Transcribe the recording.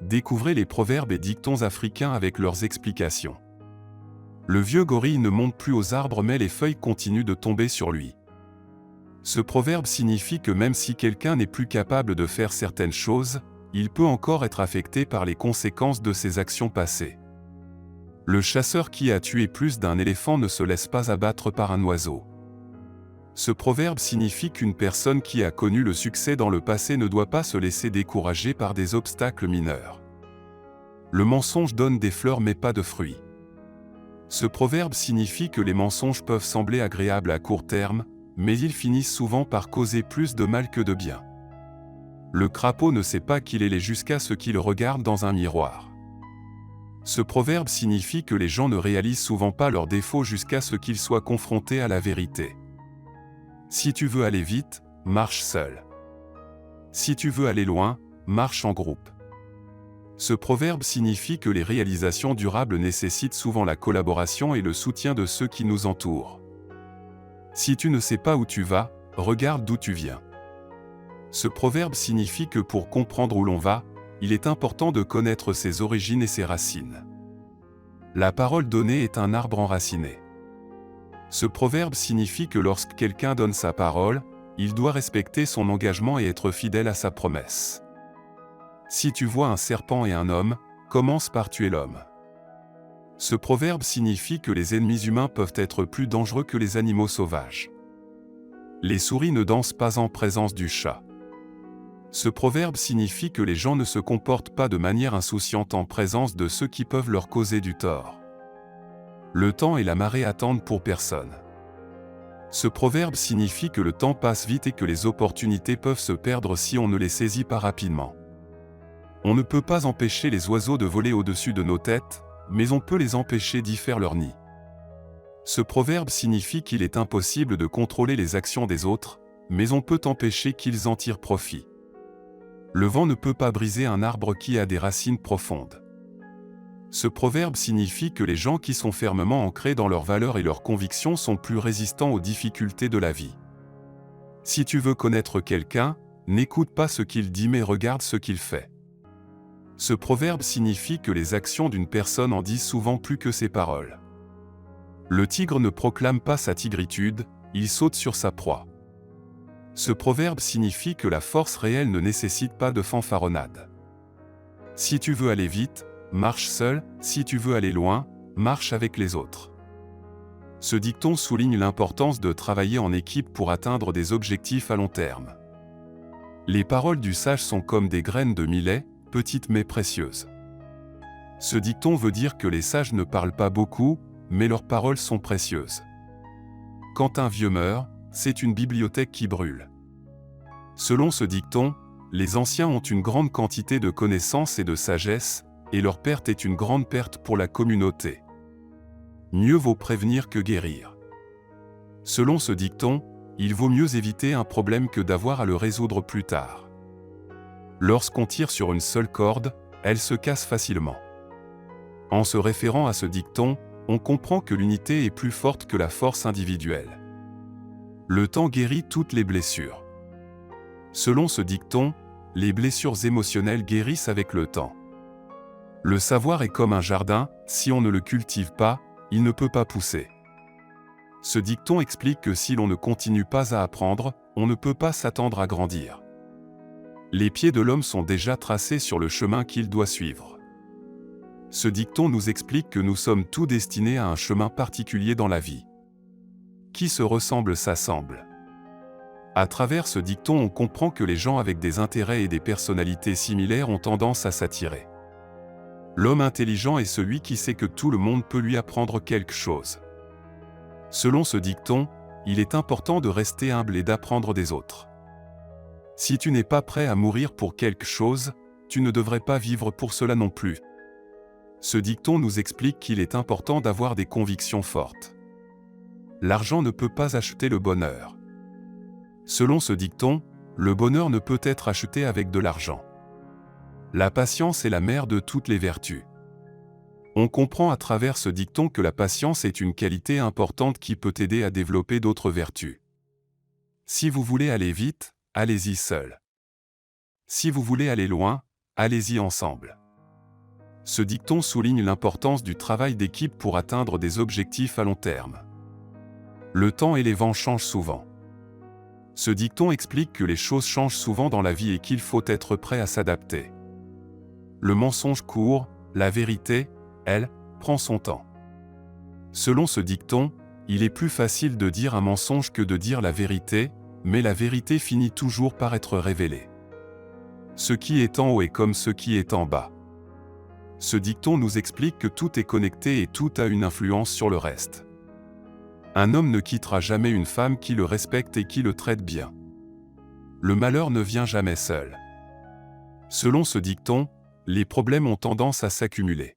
découvrez les proverbes et dictons africains avec leurs explications. Le vieux gorille ne monte plus aux arbres mais les feuilles continuent de tomber sur lui. Ce proverbe signifie que même si quelqu'un n'est plus capable de faire certaines choses, il peut encore être affecté par les conséquences de ses actions passées. Le chasseur qui a tué plus d'un éléphant ne se laisse pas abattre par un oiseau. Ce proverbe signifie qu'une personne qui a connu le succès dans le passé ne doit pas se laisser décourager par des obstacles mineurs. Le mensonge donne des fleurs mais pas de fruits. Ce proverbe signifie que les mensonges peuvent sembler agréables à court terme, mais ils finissent souvent par causer plus de mal que de bien. Le crapaud ne sait pas qu'il est laid jusqu'à ce qu'il regarde dans un miroir. Ce proverbe signifie que les gens ne réalisent souvent pas leurs défauts jusqu'à ce qu'ils soient confrontés à la vérité. Si tu veux aller vite, marche seul. Si tu veux aller loin, marche en groupe. Ce proverbe signifie que les réalisations durables nécessitent souvent la collaboration et le soutien de ceux qui nous entourent. Si tu ne sais pas où tu vas, regarde d'où tu viens. Ce proverbe signifie que pour comprendre où l'on va, il est important de connaître ses origines et ses racines. La parole donnée est un arbre enraciné. Ce proverbe signifie que lorsque quelqu'un donne sa parole, il doit respecter son engagement et être fidèle à sa promesse. Si tu vois un serpent et un homme, commence par tuer l'homme. Ce proverbe signifie que les ennemis humains peuvent être plus dangereux que les animaux sauvages. Les souris ne dansent pas en présence du chat. Ce proverbe signifie que les gens ne se comportent pas de manière insouciante en présence de ceux qui peuvent leur causer du tort. Le temps et la marée attendent pour personne. Ce proverbe signifie que le temps passe vite et que les opportunités peuvent se perdre si on ne les saisit pas rapidement. On ne peut pas empêcher les oiseaux de voler au-dessus de nos têtes, mais on peut les empêcher d'y faire leur nid. Ce proverbe signifie qu'il est impossible de contrôler les actions des autres, mais on peut empêcher qu'ils en tirent profit. Le vent ne peut pas briser un arbre qui a des racines profondes. Ce proverbe signifie que les gens qui sont fermement ancrés dans leurs valeurs et leurs convictions sont plus résistants aux difficultés de la vie. Si tu veux connaître quelqu'un, n'écoute pas ce qu'il dit mais regarde ce qu'il fait. Ce proverbe signifie que les actions d'une personne en disent souvent plus que ses paroles. Le tigre ne proclame pas sa tigritude, il saute sur sa proie. Ce proverbe signifie que la force réelle ne nécessite pas de fanfaronnade. Si tu veux aller vite, marche seul, si tu veux aller loin, marche avec les autres. Ce dicton souligne l'importance de travailler en équipe pour atteindre des objectifs à long terme. Les paroles du sage sont comme des graines de millet, petites mais précieuses. Ce dicton veut dire que les sages ne parlent pas beaucoup, mais leurs paroles sont précieuses. Quand un vieux meurt, c'est une bibliothèque qui brûle. Selon ce dicton, les anciens ont une grande quantité de connaissances et de sagesse, et leur perte est une grande perte pour la communauté. Mieux vaut prévenir que guérir. Selon ce dicton, il vaut mieux éviter un problème que d'avoir à le résoudre plus tard. Lorsqu'on tire sur une seule corde, elle se casse facilement. En se référant à ce dicton, on comprend que l'unité est plus forte que la force individuelle. Le temps guérit toutes les blessures. Selon ce dicton, les blessures émotionnelles guérissent avec le temps. Le savoir est comme un jardin, si on ne le cultive pas, il ne peut pas pousser. Ce dicton explique que si l'on ne continue pas à apprendre, on ne peut pas s'attendre à grandir. Les pieds de l'homme sont déjà tracés sur le chemin qu'il doit suivre. Ce dicton nous explique que nous sommes tous destinés à un chemin particulier dans la vie. Qui se ressemble s'assemble. À travers ce dicton, on comprend que les gens avec des intérêts et des personnalités similaires ont tendance à s'attirer. L'homme intelligent est celui qui sait que tout le monde peut lui apprendre quelque chose. Selon ce dicton, il est important de rester humble et d'apprendre des autres. Si tu n'es pas prêt à mourir pour quelque chose, tu ne devrais pas vivre pour cela non plus. Ce dicton nous explique qu'il est important d'avoir des convictions fortes. L'argent ne peut pas acheter le bonheur. Selon ce dicton, le bonheur ne peut être acheté avec de l'argent. La patience est la mère de toutes les vertus. On comprend à travers ce dicton que la patience est une qualité importante qui peut aider à développer d'autres vertus. Si vous voulez aller vite, allez-y seul. Si vous voulez aller loin, allez-y ensemble. Ce dicton souligne l'importance du travail d'équipe pour atteindre des objectifs à long terme. Le temps et les vents changent souvent. Ce dicton explique que les choses changent souvent dans la vie et qu'il faut être prêt à s'adapter. Le mensonge court, la vérité, elle, prend son temps. Selon ce dicton, il est plus facile de dire un mensonge que de dire la vérité, mais la vérité finit toujours par être révélée. Ce qui est en haut est comme ce qui est en bas. Ce dicton nous explique que tout est connecté et tout a une influence sur le reste. Un homme ne quittera jamais une femme qui le respecte et qui le traite bien. Le malheur ne vient jamais seul. Selon ce dicton, les problèmes ont tendance à s'accumuler.